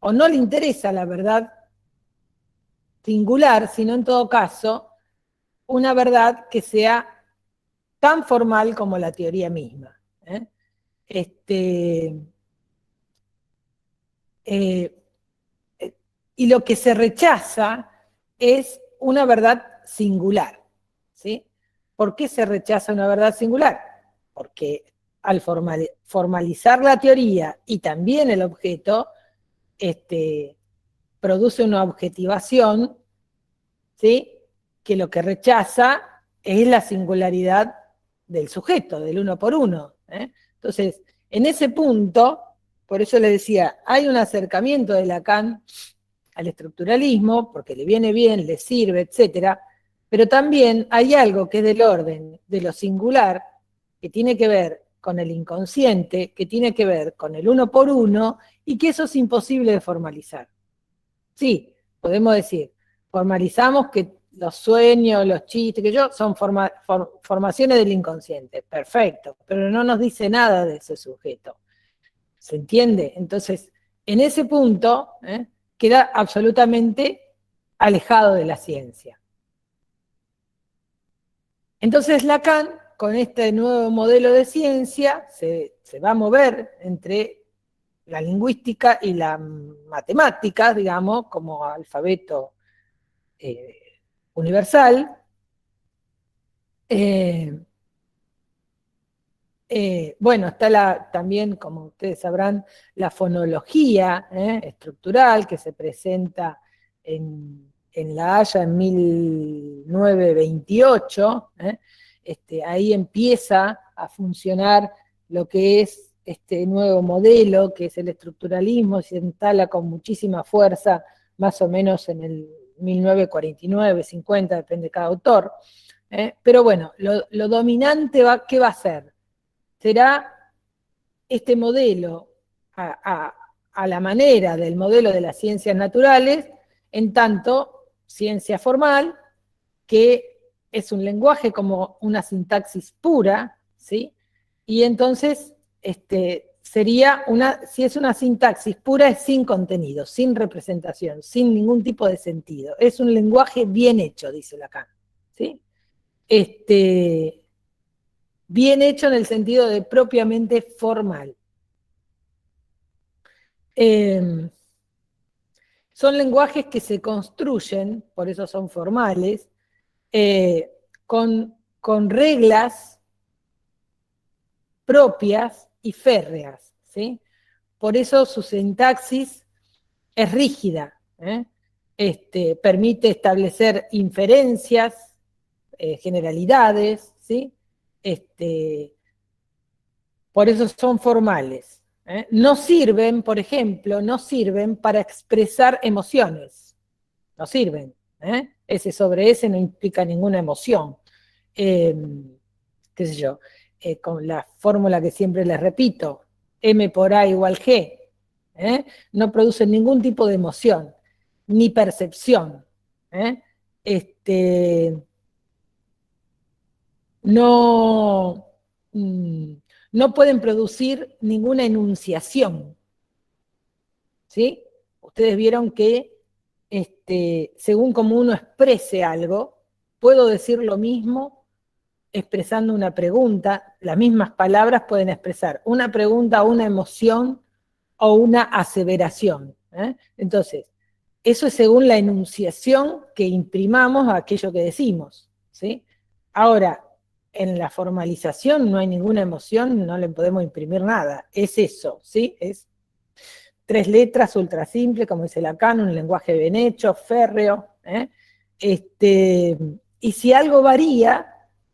o no le interesa la verdad singular, sino en todo caso, una verdad que sea tan formal como la teoría misma. Y lo que se rechaza es una verdad singular, ¿sí? ¿Por qué se rechaza una verdad singular? Porque al formalizar la teoría y también el objeto, produce una objetivación, ¿sí?, que lo que rechaza es la singularidad del sujeto, del uno por uno. Entonces, en ese punto, por eso le decía, hay un acercamiento de Lacan al estructuralismo, porque le viene bien, le sirve, etcétera, pero también hay algo que es del orden de lo singular, que tiene que ver con el inconsciente, que tiene que ver con el uno por uno, y que eso es imposible de formalizar. Sí, podemos decir, formalizamos que los sueños, los chistes, que yo, son formaciones del inconsciente, perfecto, pero no nos dice nada de ese sujeto. ¿Se entiende? Entonces, en ese punto, queda absolutamente alejado de la ciencia. Entonces Lacan, con este nuevo modelo de ciencia, se va a mover entre la lingüística y la matemática, digamos, como alfabeto universal. Bueno, está también, como ustedes sabrán, la fonología estructural, que se presenta en La Haya en 1928. Ahí empieza a funcionar lo que es este nuevo modelo, que es el estructuralismo, se instala con muchísima fuerza, más o menos en el 1949, 50, depende de cada autor. Pero bueno, lo dominante, ¿qué va a ser? Será este modelo a la manera del modelo de las ciencias naturales, en tanto ciencia formal, que es un lenguaje como una sintaxis pura, ¿sí? Y entonces sería si es una sintaxis pura, es sin contenido, sin representación, sin ningún tipo de sentido. Es un lenguaje bien hecho, dice Lacan, ¿sí? Bien hecho en el sentido de propiamente formal. Son lenguajes que se construyen, por eso son formales, con reglas propias y férreas, ¿sí? Por eso su sintaxis es rígida, permite establecer inferencias, generalidades, ¿sí? Por eso son formales. No sirven, por ejemplo, no sirven para expresar emociones. No sirven. Ese sobre ese no implica ninguna emoción. Qué sé yo, con la fórmula que siempre les repito, M por A igual G, no producen ningún tipo de emoción, ni percepción. No, no pueden producir ninguna enunciación, ¿sí? Ustedes vieron que según como uno exprese algo, puedo decir lo mismo expresando una pregunta, las mismas palabras pueden expresar una pregunta, una emoción o una aseveración. Entonces, eso es según la enunciación que imprimamos a aquello que decimos, ¿sí? Ahora, en la formalización no hay ninguna emoción, no le podemos imprimir nada, es eso, ¿sí? Es 3 letras, ultra simple, como dice Lacan, un lenguaje bien hecho, férreo, y si algo varía,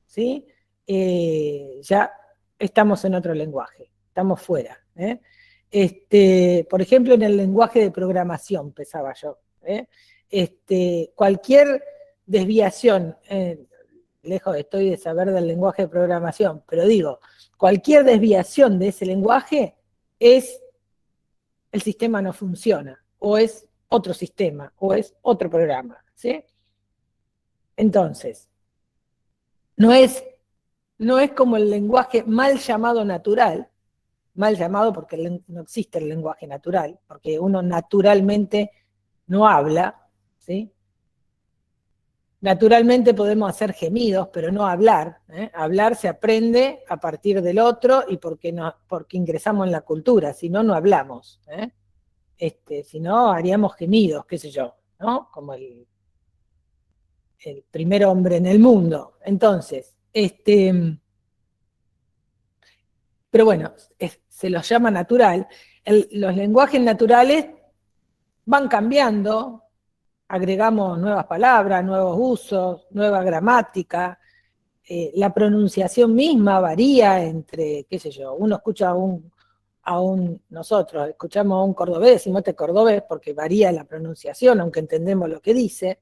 ¿sí? Ya estamos en otro lenguaje, estamos fuera. Por ejemplo, en el lenguaje de programación, pensaba yo. Cualquier desviación, lejos estoy de saber del lenguaje de programación, pero digo, cualquier desviación de ese lenguaje es el sistema no funciona, o es otro sistema, o es otro programa, ¿sí? Entonces, no es como el lenguaje mal llamado natural, mal llamado porque no existe el lenguaje natural, porque uno naturalmente no habla, ¿sí? Naturalmente podemos hacer gemidos, pero no hablar. Hablar se aprende a partir del otro y porque ingresamos en la cultura, si no, no hablamos. Si no, haríamos gemidos, qué sé yo, ¿no? Como el primer hombre en el mundo. Entonces, pero bueno, se los llama natural. Los lenguajes naturales van cambiando, agregamos nuevas palabras, nuevos usos, nueva gramática, la pronunciación misma varía entre, qué sé yo, uno escucha nosotros escuchamos a un cordobés, decimos este cordobés porque varía la pronunciación, aunque entendemos lo que dice.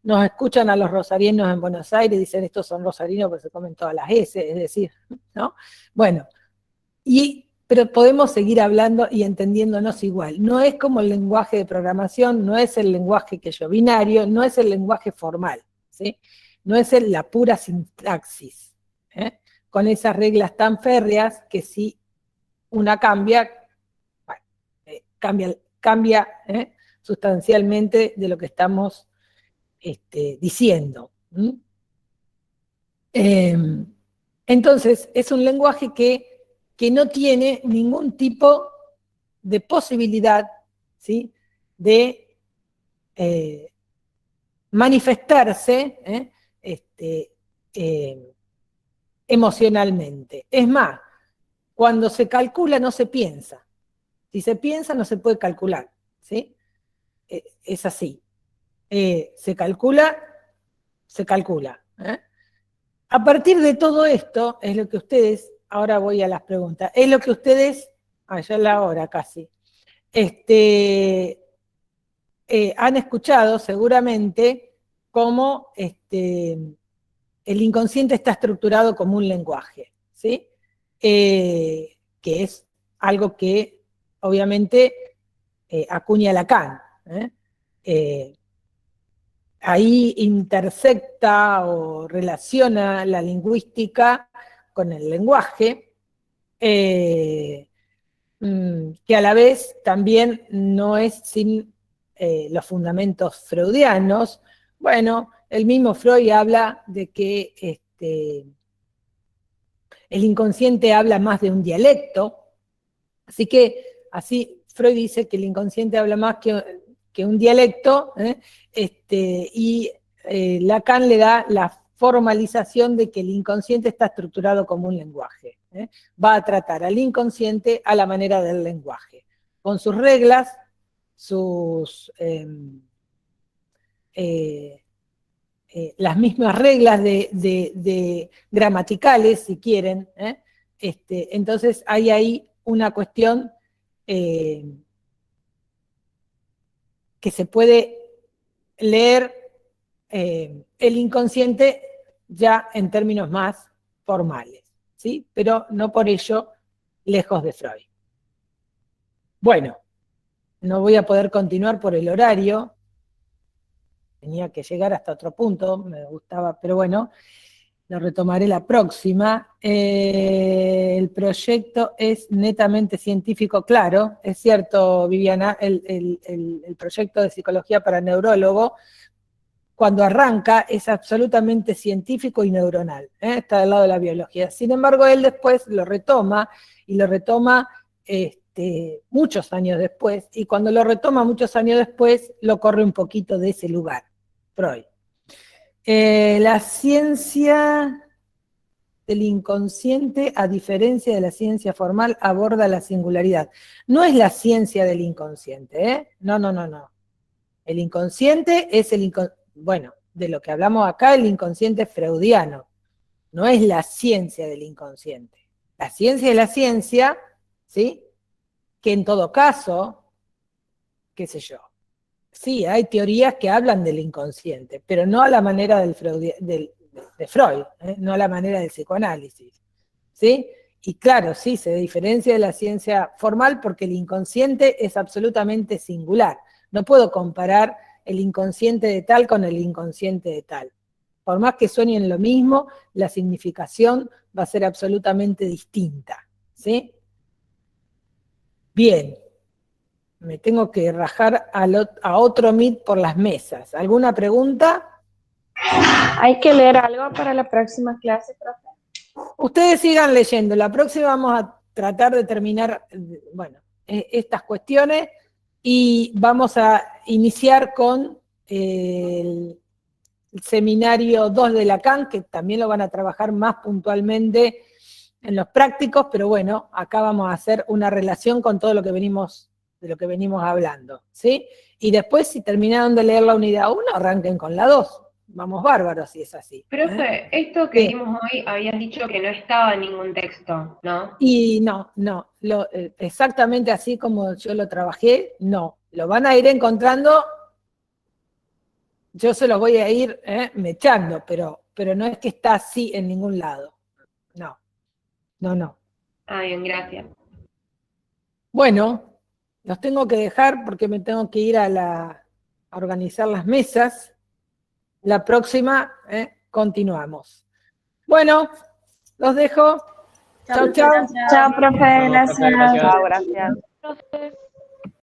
Nos escuchan a los rosarinos en Buenos Aires y dicen estos son rosarinos porque se comen todas las S, es decir, ¿no? Bueno, pero podemos seguir hablando y entendiéndonos igual. No es como el lenguaje de programación, no es el lenguaje que yo binario, no es el lenguaje formal, ¿sí? No es la pura sintaxis, ¿eh? Con esas reglas tan férreas que si una cambia, bueno, cambia sustancialmente de lo que estamos diciendo. Entonces, es un lenguaje que no tiene ningún tipo de posibilidad, ¿sí?, de manifestarse emocionalmente. Es más, cuando se calcula no se piensa. Si se piensa no se puede calcular, ¿sí? Es así. Se calcula, se calcula. A partir de todo esto, es lo que ustedes, ahora voy a las preguntas, es lo que ustedes, ya es la hora casi, han escuchado seguramente cómo el inconsciente está estructurado como un lenguaje, ¿sí? Que es algo que obviamente acuña Lacan. Ahí intersecta o relaciona la lingüística con el lenguaje, que a la vez también no es sin los fundamentos freudianos. Bueno, el mismo Freud habla de que el inconsciente habla más de un dialecto, así Freud dice que el inconsciente habla más que un dialecto, y Lacan le da la formalización de que el inconsciente está estructurado como un lenguaje. Va a tratar al inconsciente a la manera del lenguaje, con sus reglas, las mismas reglas de gramaticales, si quieren. Entonces hay ahí una cuestión que se puede leer el inconsciente ya en términos más formales, ¿sí? Pero no por ello lejos de Freud. Bueno, no voy a poder continuar por el horario, tenía que llegar hasta otro punto, me gustaba, pero bueno, lo retomaré la próxima. El proyecto es netamente científico, claro, es cierto, Viviana, el proyecto de psicología para neurólogo, cuando arranca, es absolutamente científico y neuronal, está del lado de la biología. Sin embargo, él después lo retoma, y lo retoma muchos años después, y cuando lo retoma muchos años después, lo corre un poquito de ese lugar, Freud. La ciencia del inconsciente, a diferencia de la ciencia formal, aborda la singularidad. No es la ciencia del inconsciente, no. El inconsciente es bueno, de lo que hablamos acá, el inconsciente freudiano. No es la ciencia del inconsciente. La ciencia es la ciencia, ¿sí? Que en todo caso, qué sé yo, sí, hay teorías que hablan del inconsciente, pero no a la manera de Freud, no a la manera del psicoanálisis, ¿sí? Y claro, sí, se diferencia de la ciencia formal porque el inconsciente es absolutamente singular. No puedo comparar el inconsciente de tal con el inconsciente de tal. Por más que suenen lo mismo, la significación va a ser absolutamente distinta, ¿sí? Bien. Me tengo que rajar a otro Meet por las mesas. ¿Alguna pregunta? ¿Hay que leer algo para la próxima clase, profe? Ustedes sigan leyendo. La próxima vamos a tratar de terminar, bueno, estas cuestiones, y vamos a iniciar con el seminario 2 de Lacan, que también lo van a trabajar más puntualmente en los prácticos, pero bueno, acá vamos a hacer una relación con todo lo que venimos hablando, ¿sí? Y después, si terminaron de leer la unidad 1, arranquen con la 2. Vamos bárbaros si es así. Profe, esto que vimos hoy, habían dicho que no estaba en ningún texto, ¿no? Y no, exactamente así como yo lo trabajé, no. Lo van a ir encontrando, yo se los voy a ir mechando, pero no es que está así en ningún lado. No. Ah, bien, gracias. Bueno, los tengo que dejar porque me tengo que ir a organizar las mesas. La próxima continuamos. Bueno, los dejo. Chau, chau. Chao, profe, gracias. Chao, gracias.